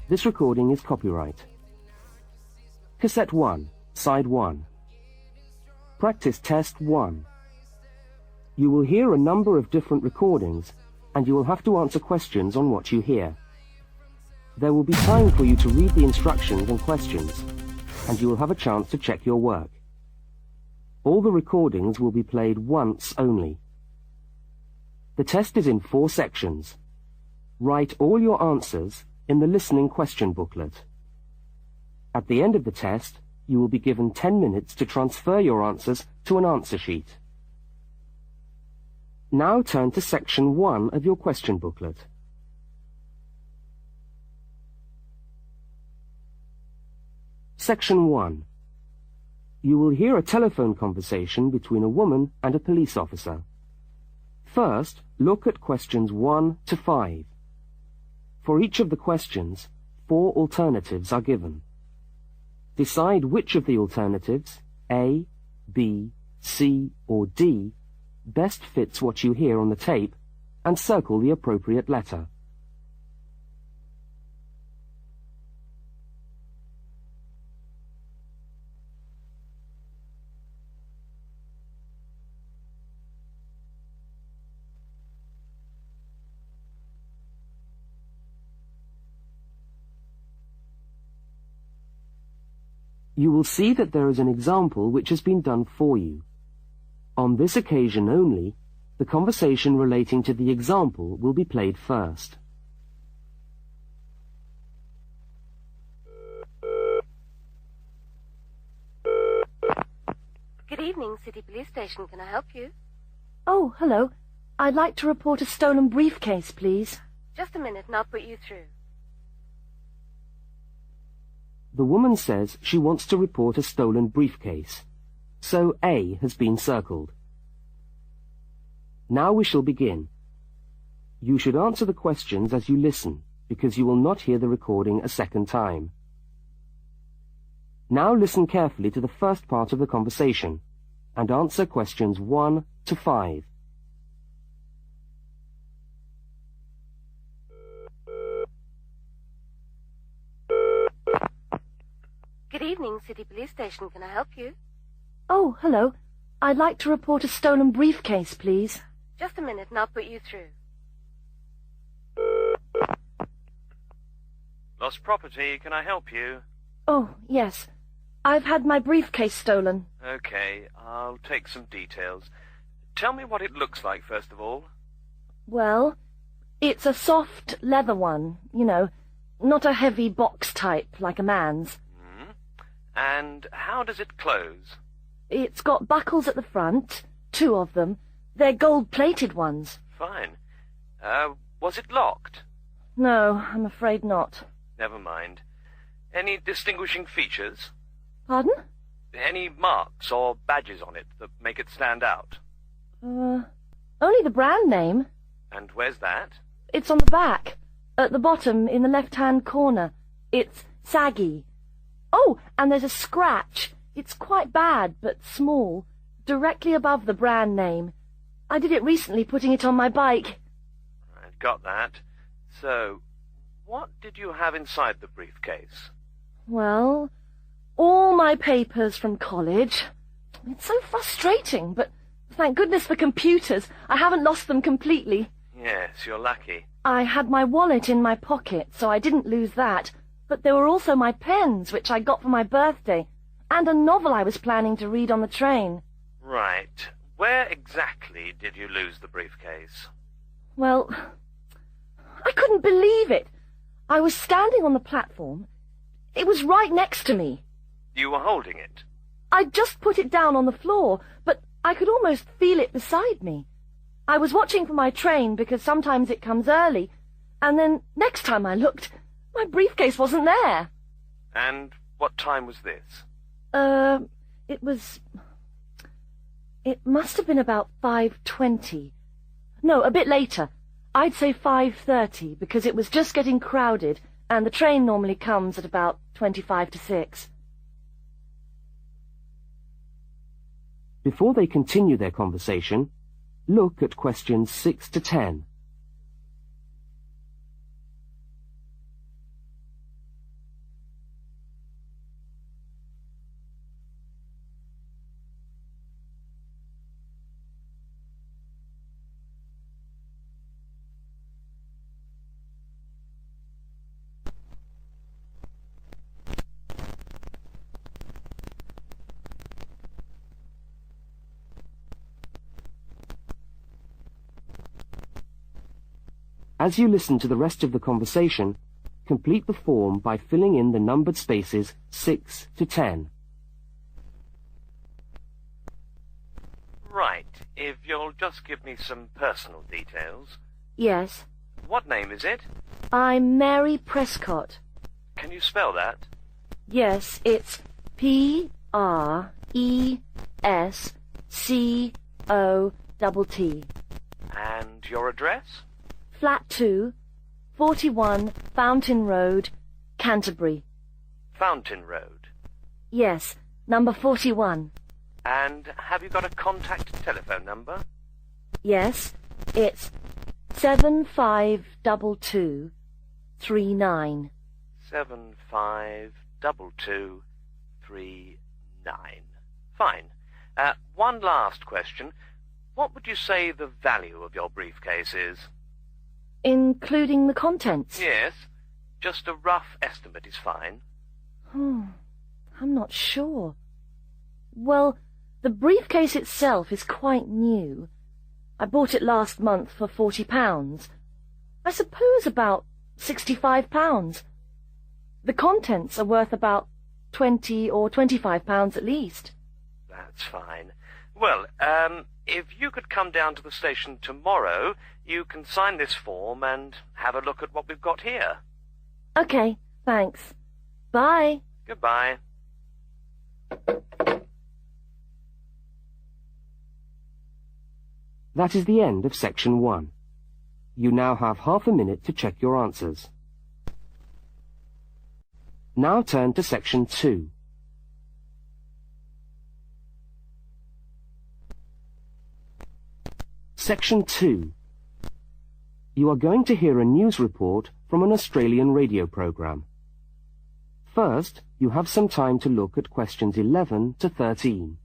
This recording is copyright. Cassette 1, Side 1. Practice Test 1. You will hear a number of different recordings, and you will have to answer questions on what you hear. There will be time for you to read the instructions and questions, and you will have a chance to check your work. All the recordings will be played once only. The test is in 4 sections. Write all your answers in the listening question booklet. At the end of the test, you will be given 10 minutes to transfer your answers to an answer sheet. Now turn to section 1 of your question booklet. Section 1. You will hear a telephone conversation between a woman and a police officer. First, look at questions 1 to 5. For each of the questions, 4 alternatives are given. Decide which of the alternatives, A, B, C, or D, best fits what you hear on the tape, and circle the appropriate letter. You will see that there is an example which has been done for you. On this occasion only, the conversation relating to the example will be played first. Good evening, City Police Station. Can I help you? Oh, hello. I'd like to report a stolen briefcase, please. Just a minute and I'll put you through. The woman says she wants to report a stolen briefcase, so A has been circled. Now we shall begin. You should answer the questions as you listen, because you will not hear the recording a second time. Now listen carefully to the first part of the conversation, and answer questions 1 to 5. Good evening, City Police Station. Can I help you? Oh, hello. I'd like to report a stolen briefcase, please. Just a minute and I'll put you through. Lost property, can I help you? Oh, yes. I've had my briefcase stolen. Okay, I'll take some details. Tell me what it looks like, first of all. Well, it's a soft leather one, you know, not a heavy box type like a man's. And how does it close? It's got buckles at the front, 2 of them. They're gold-plated ones. Fine. Was it locked? No, I'm afraid not. Never mind. Any distinguishing features? Pardon? Any marks or badges on it that make it stand out? Only the brand name. And where's that? It's on the back, at the bottom in the left-hand corner. It's saggy. Oh, and there's a scratch. It's quite bad, but small, directly above the brand name. I did it recently, putting it on my bike. I got that. So, what did you have inside the briefcase? Well, all my papers from college. It's so frustrating, but thank goodness for computers. I haven't lost them completely. Yes, you're lucky. I had my wallet in my pocket, so I didn't lose that. But there were also my pens, which I got for my birthday, and a novel I was planning to read on the train. Right. Where exactly did you lose the briefcase? Well, I couldn't believe it. I was standing on the platform. It was right next to me. You were holding it? I'd just put it down on the floor, but I could almost feel it beside me. I was watching for my train because sometimes it comes early, and then next time I looked, my briefcase wasn't there. And what time was this? It must have been about 5:20. No, a bit later. I'd say 5:30, because it was just getting crowded, and the train normally comes at about 25 to 6. Before they continue their conversation, look at questions 6 to 10. As you listen to the rest of the conversation, complete the form by filling in the numbered spaces 6 to 10. Right, if you'll just give me some personal details. Yes. What name is it? I'm Mary Prescott. Can you spell that? Yes, it's Prescott. And your address? Flat 2, 41 Fountain Road, Canterbury. Fountain Road. Yes, number 41. And have you got a contact telephone number? Yes, it's 752239. 752239. Fine. One last question. What would you say the value of your briefcase is? Including the contents? Yes. Just a rough estimate is fine. I'm not sure. Well, the briefcase itself is quite new. I bought it last month for £40. I suppose about £65. The contents are worth about £20 or £25 at least. That's fine. Well, if you could come down to the station tomorrow, you can sign this form and have a look at what we've got here. Okay, thanks. Bye. Goodbye. That is the end of section 1. You now have half a minute to check your answers. Now turn to section 2. Section 2. You are going to hear a news report from an Australian radio program. First, you have some time to look at questions 11 to 13.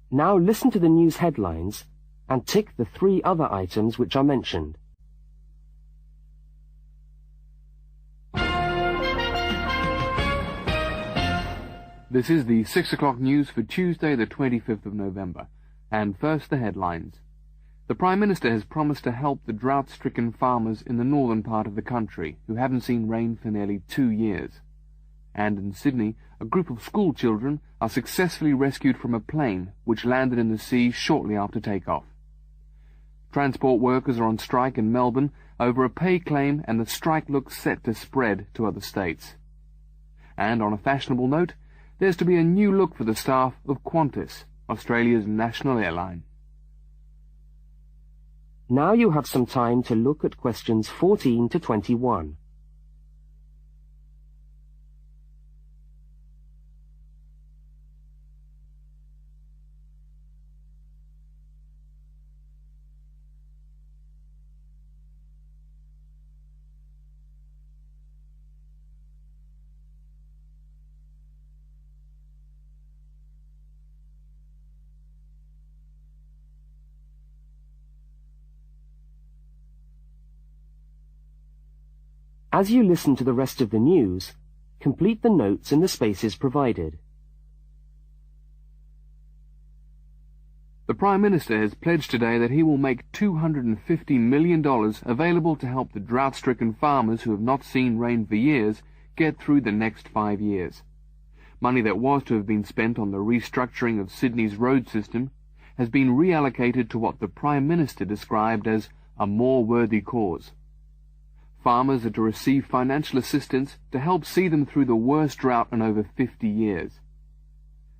Now listen to the news headlines and tick the 3 other items which are mentioned. This is the 6 o'clock news for Tuesday the 25th of November. And first the headlines. The Prime Minister has promised to help the drought-stricken farmers in the northern part of the country who haven't seen rain for nearly 2 years. And in Sydney, a group of school children are successfully rescued from a plane which landed in the sea shortly after takeoff. Transport workers are on strike in Melbourne over a pay claim, and the strike looks set to spread to other states. And on a fashionable note, there's to be a new look for the staff of Qantas, Australia's national airline. Now you have some time to look at questions 14 to 21. As you listen to the rest of the news, complete the notes in the spaces provided. The Prime Minister has pledged today that he will make $250 million available to help the drought-stricken farmers who have not seen rain for years get through the next 5 years. Money that was to have been spent on the restructuring of Sydney's road system has been reallocated to what the Prime Minister described as a more worthy cause. Farmers are to receive financial assistance to help see them through the worst drought in over 50 years.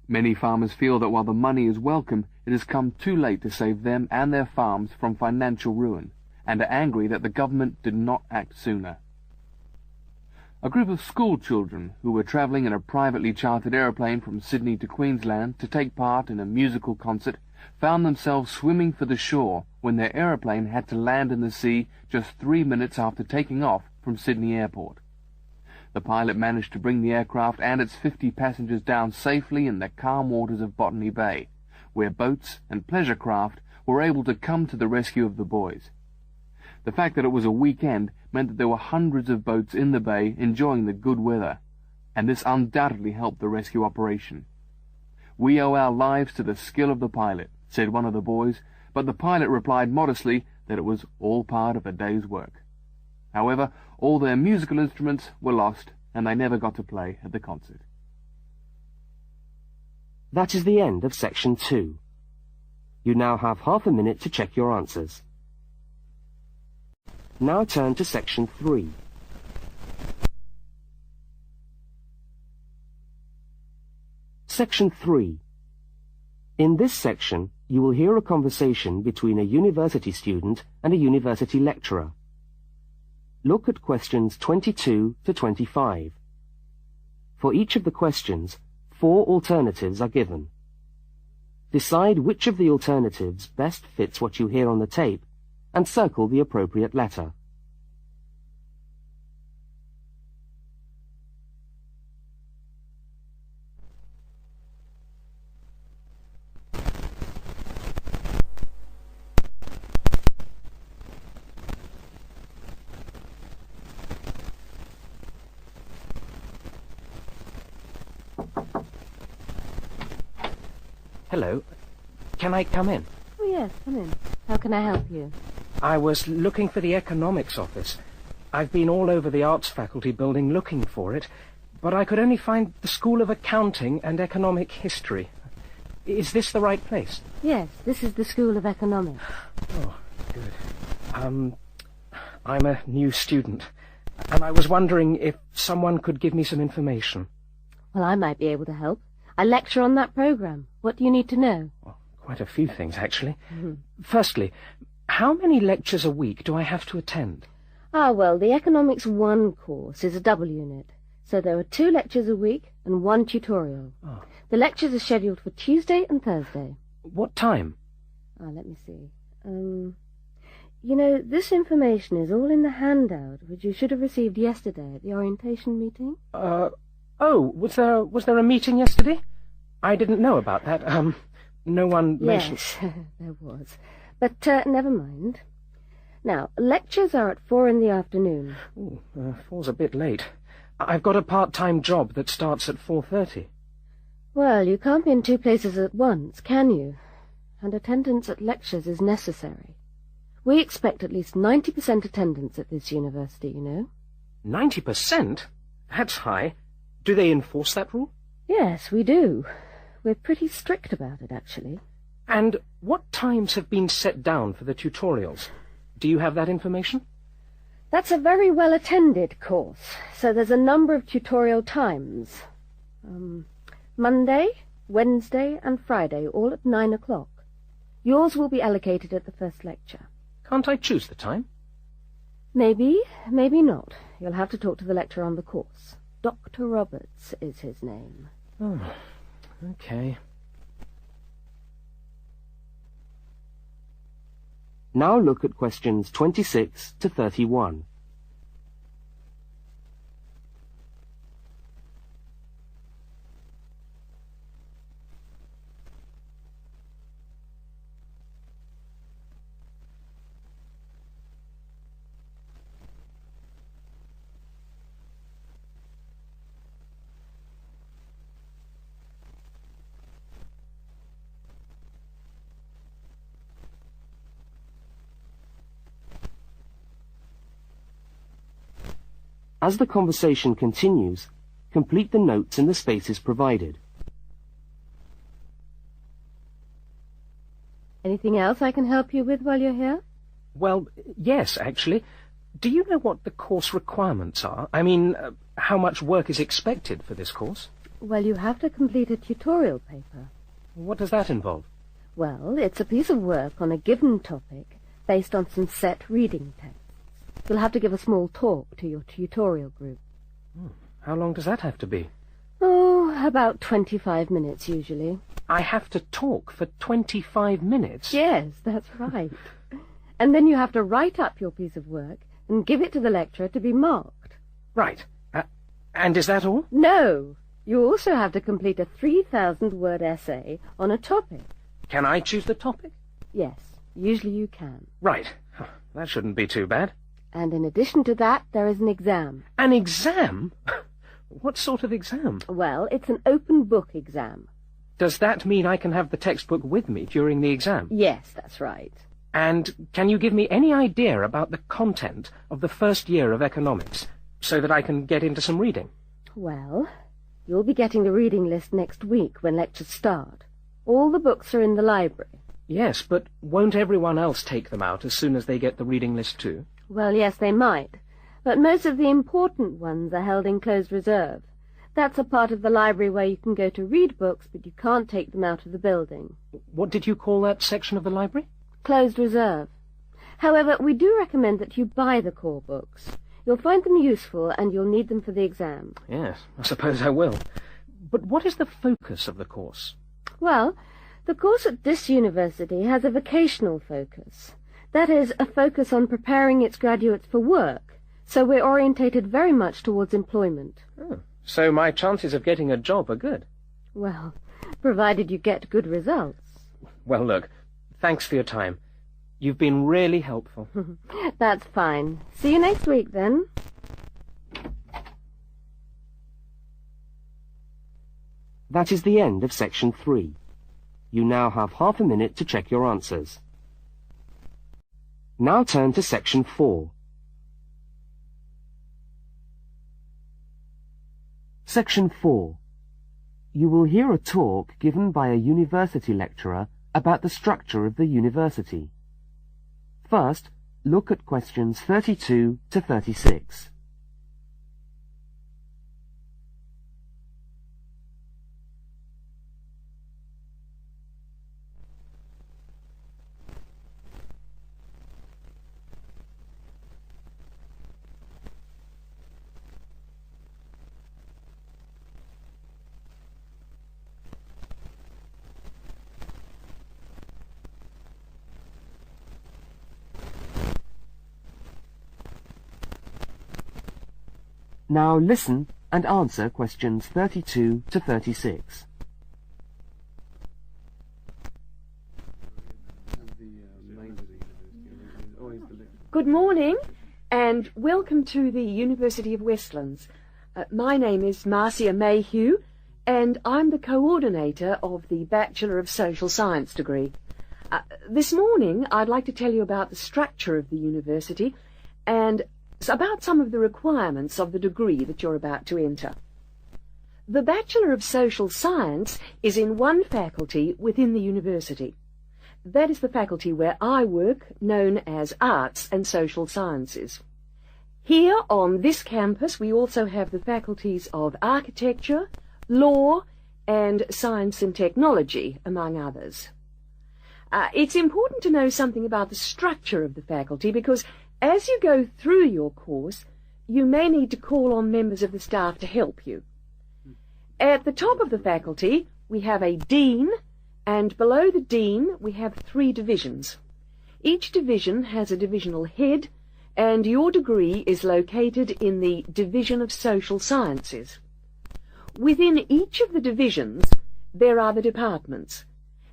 Many farmers feel that while the money is welcome, it has come too late to save them and their farms from financial ruin, and are angry that the government did not act sooner. A group of school children who were travelling in a privately chartered aeroplane from Sydney to Queensland to take part in a musical concert found themselves swimming for the shore when their aeroplane had to land in the sea just 3 minutes after taking off from Sydney Airport. The pilot managed to bring the aircraft and its 50 passengers down safely in the calm waters of Botany Bay, where boats and pleasure craft were able to come to the rescue of the boys. The fact that it was a weekend meant that there were hundreds of boats in the bay enjoying the good weather, and this undoubtedly helped the rescue operation. "We owe our lives to the skill of the pilot," said one of the boys, but the pilot replied modestly that it was all part of a day's work. However, all their musical instruments were lost, and they never got to play at the concert. That is the end of section 2. You now have half a minute to check your answers. Now turn to section 3. Section 3. In this section, you will hear a conversation between a university student and a university lecturer. Look at questions 22 to 25. For each of the questions, 4 alternatives are given. Decide which of the alternatives best fits what you hear on the tape and circle the appropriate letter. Hello. Can I come in? Oh, yes, come in. How can I help you? I was looking for the economics office. I've been all over the arts faculty building looking for it, but I could only find the School of Accounting and Economic History. Is this the right place? Yes, this is the School of Economics. Oh, good. I'm a new student, and I was wondering if someone could give me some information. Well, I might be able to help. I lecture on that program. What do you need to know? Well, quite a few things, actually. Firstly, how many lectures a week do I have to attend? Well, the Economics 1 course is a double unit, so there are 2 lectures a week and 1 tutorial. Oh. The lectures are scheduled for Tuesday and Thursday. What time? Let me see. You know, this information is all in the handout, which you should have received yesterday at the orientation meeting. Oh, was there a meeting yesterday? I didn't know about that. No one mentioned... Yes, there was. But never mind. Now, lectures are at 4 in the afternoon. Ooh, 4's a bit late. I've got a part-time job that starts at 4:30. Well, you can't be in 2 places at once, can you? And attendance at lectures is necessary. We expect at least 90% attendance at this university, you know. 90%? That's high. Do they enforce that rule? Yes, we do. We're pretty strict about it, actually. And what times have been set down for the tutorials? Do you have that information? That's a very well-attended course, so there's a number of tutorial times. Monday, Wednesday, and Friday, all at 9 o'clock. Yours will be allocated at the first lecture. Can't I choose the time? Maybe, maybe not. You'll have to talk to the lecturer on the course. Dr. Roberts is his name. Oh, okay. Now look at questions 26 to 31. As the conversation continues, complete the notes in the spaces provided. Anything else I can help you with while you're here? Well, yes, actually. Do you know what the course requirements are? I mean, how much work is expected for this course? Well, you have to complete a tutorial paper. What does that involve? Well, it's a piece of work on a given topic based on some set reading texts. You'll have to give a small talk to your tutorial group. How long does that have to be? Oh, about 25 minutes usually. I have to talk for 25 minutes? Yes, that's right. And then you have to write up your piece of work and give it to the lecturer to be marked. Right. And is that all? No! You also have to complete a 3,000-word essay on a topic. Can I choose the topic? Yes, usually you can. Right. That shouldn't be too bad. And in addition to that, there is an exam. An exam? What sort of exam? Well, it's an open book exam. Does that mean I can have the textbook with me during the exam? Yes, that's right. And can you give me any idea about the content of the first year of economics, so that I can get into some reading? Well, you'll be getting the reading list next week when lectures start. All the books are in the library. Yes, but won't everyone else take them out as soon as they get the reading list too? Well, yes, they might. But most of the important ones are held in closed reserve. That's a part of the library where you can go to read books, but you can't take them out of the building. What did you call that section of the library? Closed reserve. However, we do recommend that you buy the core books. You'll find them useful, and you'll need them for the exam. Yes, I suppose I will. But what is the focus of the course? Well, the course at this university has a vocational focus. That is, a focus on preparing its graduates for work. So we're orientated very much towards employment. Oh, so my chances of getting a job are good? Well, provided you get good results. Well, look, thanks for your time. You've been really helpful. That's fine. See you next week, then. That is the end of section 3. You now have half a minute to check your answers. Now turn to section 4. Section 4. You will hear a talk given by a university lecturer about the structure of the university. First, look at questions 32 to 36. Now listen and answer questions 32 to 36. Good morning, and welcome to the University of Westlands. My name is Marcia Mayhew, and I'm the coordinator of the Bachelor of Social Science degree. This morning, I'd like to tell you about the structure of the university and about some of the requirements of the degree that you're about to enter. The Bachelor of Social Science is in one faculty within the university. That is the faculty where I work, known as Arts and Social Sciences. Here on this campus we also have the faculties of Architecture, Law and Science and Technology, among others. It's important to know something about the structure of the faculty because as you go through your course, you may need to call on members of the staff to help you. At the top of the faculty, we have a dean, and below the dean, we have 3 divisions. Each division has a divisional head, and your degree is located in the Division of Social Sciences. Within each of the divisions, there are the departments,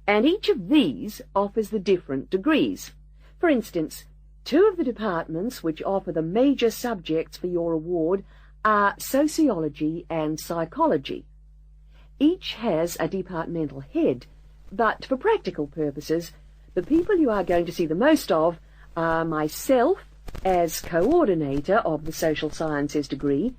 and each of these offers the different degrees. For instance, 2 of the departments which offer the major subjects for your award are sociology and psychology. Each has a departmental head, but for practical purposes, the people you are going to see the most of are myself as coordinator of the social sciences degree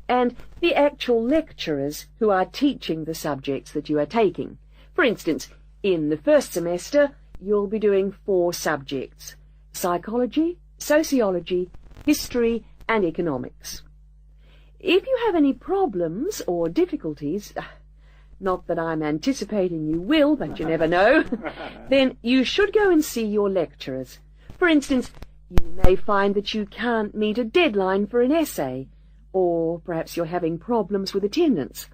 and the actual lecturers who are teaching the subjects that you are taking. For instance, in the first semester, you'll be doing 4 subjects: psychology, sociology, history, and economics. If you have any problems or difficulties, not that I'm anticipating you will, but you never know, then you should go and see your lecturers. For instance, you may find that you can't meet a deadline for an essay, or perhaps you're having problems with attendance.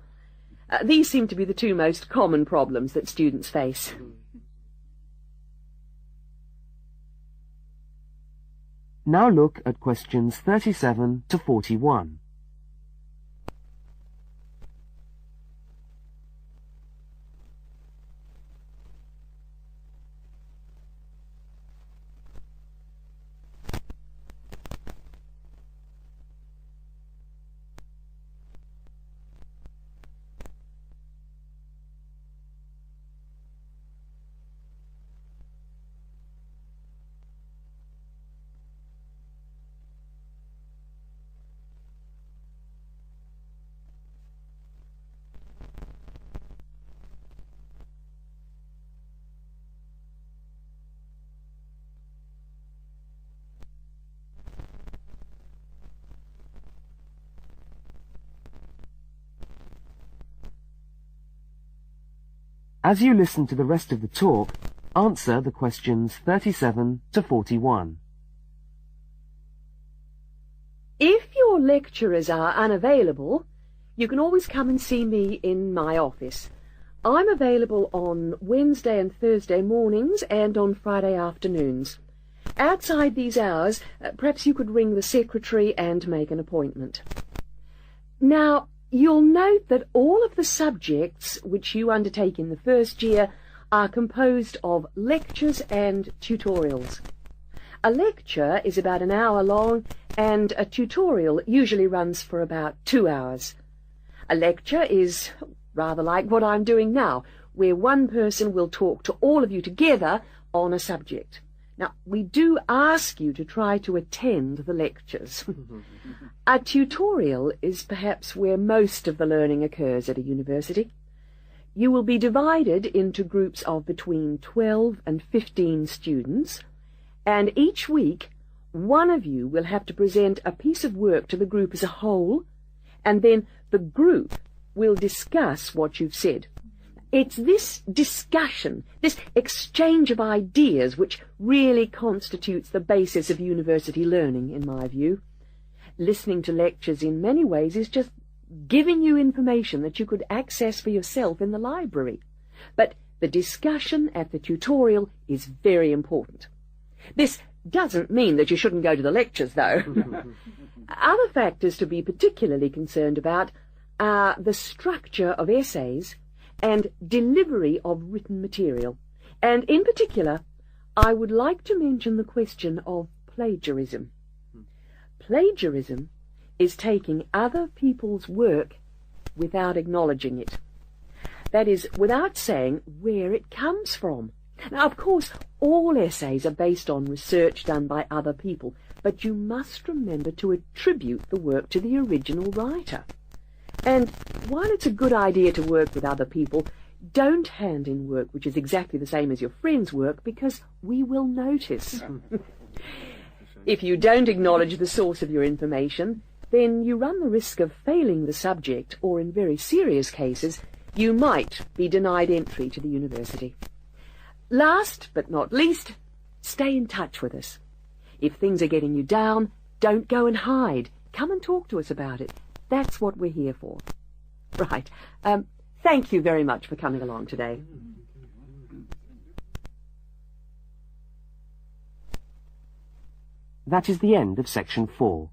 These seem to be the 2 most common problems that students face. Now look at questions 37 to 41. As you listen to the rest of the talk, answer the questions 37 to 41. If your lecturers are unavailable, you can always come and see me in my office. I'm available on Wednesday and Thursday mornings and on Friday afternoons. Outside these hours, perhaps you could ring the secretary and make an appointment. Now, you'll note that all of the subjects which you undertake in the first year are composed of lectures and tutorials. A lecture is about an hour long, and a tutorial usually runs for about 2 hours. A lecture is rather like what I'm doing now, where one person will talk to all of you together on a subject. Now, we do ask you to try to attend the lectures. A tutorial is perhaps where most of the learning occurs at a university. You will be divided into groups of between 12 and 15 students, and each week one of you will have to present a piece of work to the group as a whole, and then the group will discuss what you've said. It's this discussion, this exchange of ideas, which really constitutes the basis of university learning, in my view. Listening to lectures in many ways is just giving you information that you could access for yourself in the library. But the discussion at the tutorial is very important. This doesn't mean that you shouldn't go to the lectures, though. Other factors to be particularly concerned about are the structure of essays and delivery of written material. And in particular, I would like to mention the question of plagiarism. Plagiarism is taking other people's work without acknowledging it. That is, without saying where it comes from. Now, of course, all essays are based on research done by other people, but you must remember to attribute the work to the original writer. And while it's a good idea to work with other people, don't hand in work which is exactly the same as your friend's work, because we will notice. If you don't acknowledge the source of your information, then you run the risk of failing the subject, or in very serious cases, you might be denied entry to the university. Last but not least, stay in touch with us. If things are getting you down, don't go and hide. Come and talk to us about it. That's what we're here for. Right. Thank you very much for coming along today. That is the end of section 4.